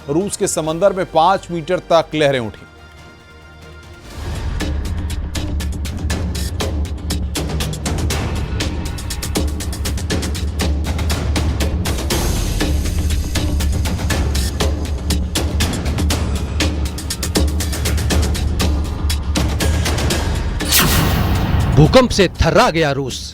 रूस के समंदर में 5 मीटर तक लहरें उठी। भूकंप से थर्रा गया रूस।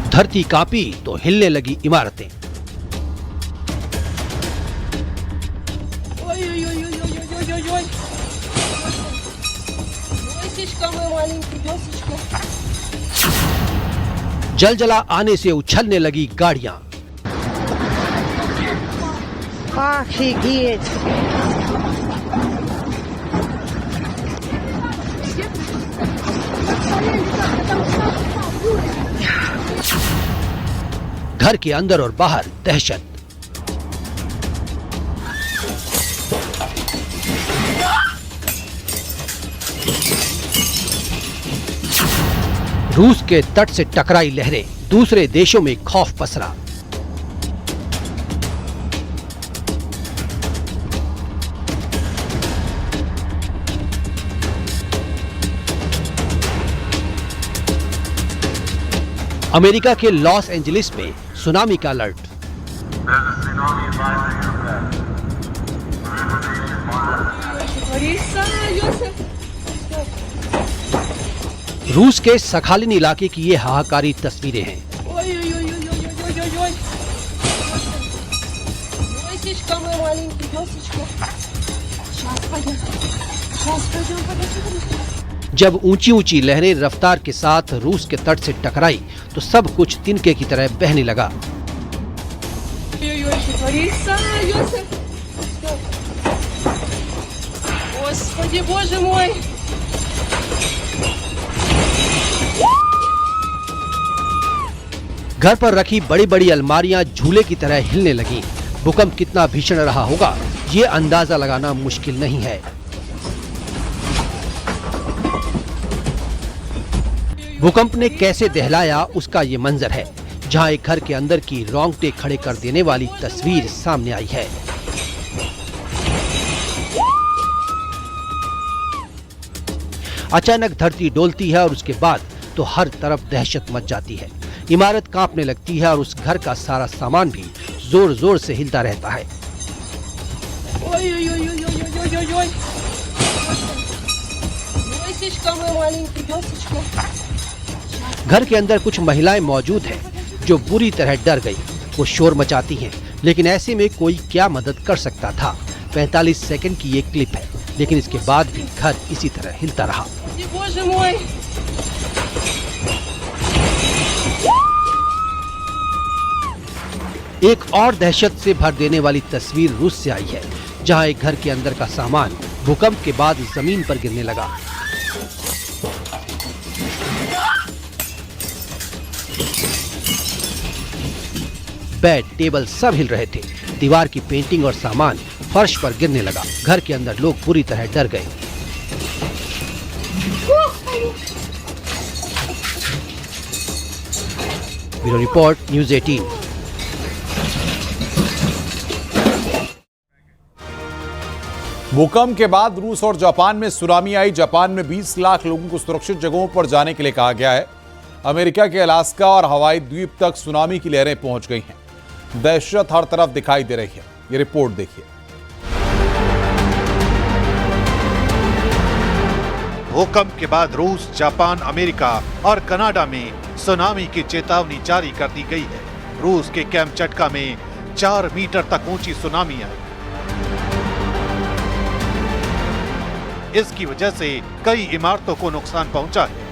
धरती कांपी तो हिलने लगी इमारतें। जलजला आने से उछलने लगी गाड़ियां। घर के अंदर और बाहर दहशत। रूस के तट से टकराई लहरें, दूसरे देशों में खौफ पसरा। अमेरिका के लॉस एंजलिस में सुनामी का अलर्ट। रूस के सखालिन इलाके की ये हाहाकारी तस्वीरें हैं। जब ऊंची ऊंची लहरें रफ्तार के साथ रूस के तट से टकराई तो सब कुछ तिनके की तरह बहने लगा। घर पर रखी बड़ी बड़ी अलमारियां झूले की तरह हिलने लगीं। भूकंप कितना भीषण रहा होगा ये अंदाजा लगाना मुश्किल नहीं है। भूकंप ने कैसे दहलाया उसका ये मंजर है, जहां एक घर के अंदर की रोंगटे खड़े कर देने वाली तस्वीर सामने आई है। अचानक धरती डोलती है और उसके बाद तो हर तरफ दहशत मच जाती है। इमारत कांपने लगती है और उस घर का सारा सामान भी जोर जोर से हिलता रहता है। घर के अंदर कुछ महिलाएं मौजूद हैं जो बुरी तरह डर गई। वो शोर मचाती हैं, लेकिन ऐसे में कोई क्या मदद कर सकता था। 45 सेकंड की ये क्लिप है, लेकिन इसके बाद भी घर इसी तरह हिलता रहा। एक और दहशत से भर देने वाली तस्वीर रूस से आई है, जहां एक घर के अंदर का सामान भूकंप के बाद जमीन पर गिरने लगा। बेड, टेबल सब हिल रहे थे। दीवार की पेंटिंग और सामान फर्श पर गिरने लगा। घर के अंदर लोग बुरी तरह डर गए। Bureau report, news 18। भूकंप के बाद रूस और जापान में सुनामी आई। जापान में 20 लाख लोगों को सुरक्षित जगहों पर जाने के लिए कहा गया है। अमेरिका के अलास्का और हवाई द्वीप तक सुनामी की लहरें पहुंच गई हैं। दहशत हर तरफ दिखाई दे रही है। ये रिपोर्ट देखिए। भूकंप के बाद रूस, जापान, अमेरिका और कनाडा में सुनामी की चेतावनी जारी कर दी गई है। रूस के कैमचटका में 4 मीटर तक ऊंची सुनामी आई। इसकी वजह से कई इमारतों को नुकसान पहुंचा है।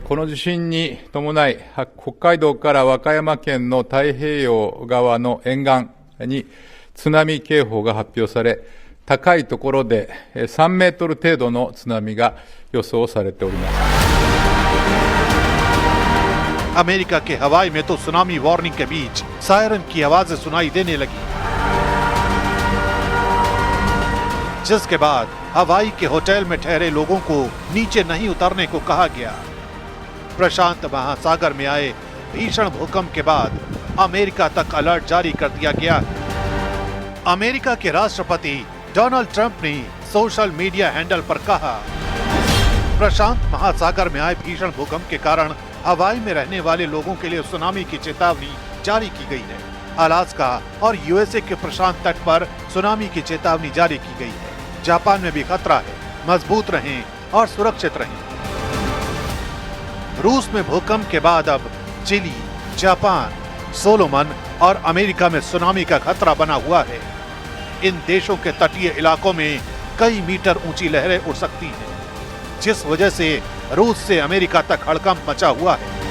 この地震に伴い、北海道から和歌山県の太平洋側の沿岸に津波警報が発表され、高いところで3メートル程度の津波が予想されております。 अमेरिका के हवाई में तो सुनामी वार्निंग के बीच सायरन की आवाजें सुनाई देने लगी। जिसके बाद हवाई के होटल में ठहरे लोगों को नीचे नहीं उतरने को कहा गया। प्रशांत महासागर में आए भीषण भूकंप के बाद अमेरिका तक अलर्ट जारी कर दिया गया है। अमेरिका के राष्ट्रपति डोनाल्ड ट्रंप ने सोशल मीडिया हैंडल पर कहा, प्रशांत महासागर में आए भीषण भूकंप के कारण हवाई में रहने वाले लोगों के लिए सुनामी की चेतावनी जारी की गई है। अलास्का और यूएसए के प्रशांत तट पर सुनामी की चेतावनी जारी की गई है। जापान में भी खतरा है, मजबूत रहें और सुरक्षित रहें। रूस में भूकंप के बाद अब चिली, जापान, सोलोमन और अमेरिका में सुनामी का खतरा बना हुआ है। इन देशों के तटीय इलाकों में कई मीटर ऊंची लहरें उठ सकती हैं, जिस वजह से रूस से अमेरिका तक हड़कंप मचा हुआ है।